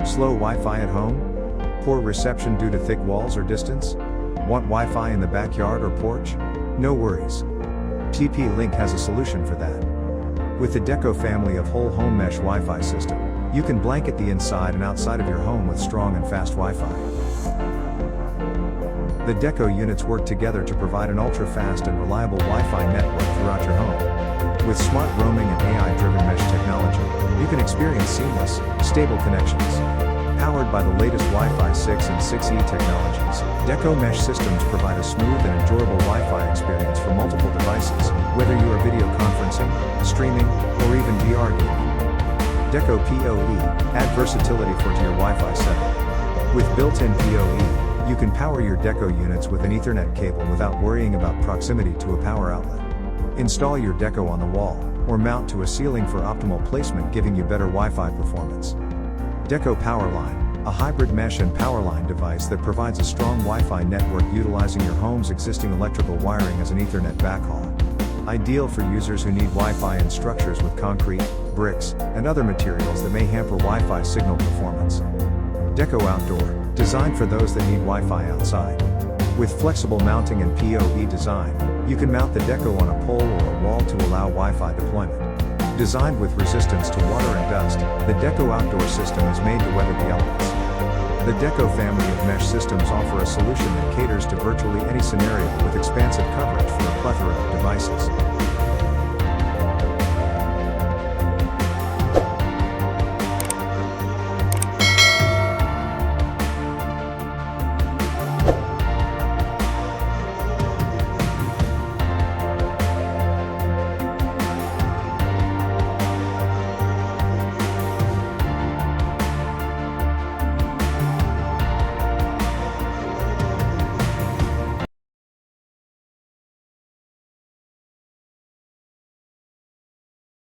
Slow Wi-Fi at home? Poor reception due to thick walls or distance? Want Wi-Fi in the backyard or porch? No worries. TP-Link has a solution for that. With the Deco family of whole home mesh Wi-Fi system, you can blanket the inside and outside of your home with strong and fast Wi-Fi. The Deco units work together to provide an ultra-fast and reliable Wi-Fi network throughout your home. With smart roaming and AI-driven mesh technology, you can experience seamless, stable connections. Powered by the latest Wi-Fi 6 and 6E technologies, Deco Mesh systems provide a smooth and enjoyable Wi-Fi experience for multiple devices, whether you are video conferencing, streaming, or even VR gaming. Deco PoE, add versatility to your Wi-Fi setup. With built-in PoE, you can power your Deco units with an Ethernet cable without worrying about proximity to a power outlet. Install your Deco on the wall, or mount to a ceiling for optimal placement, giving you better Wi-Fi performance. Deco Powerline, a hybrid mesh and powerline device that provides a strong Wi-Fi network utilizing your home's existing electrical wiring as an Ethernet backhaul. Ideal for users who need Wi-Fi in structures with concrete, bricks, and other materials that may hamper Wi-Fi signal performance. Deco Outdoor, designed for those that need Wi-Fi outside. With flexible mounting and PoE design, you can mount the Deco on a pole or a wall to allow Wi-Fi deployment. Designed with resistance to water and dust, the Deco Outdoor system is made to weather the elements. The Deco family of mesh systems offer a solution that caters to virtually any scenario with expansive coverage for a plethora of devices.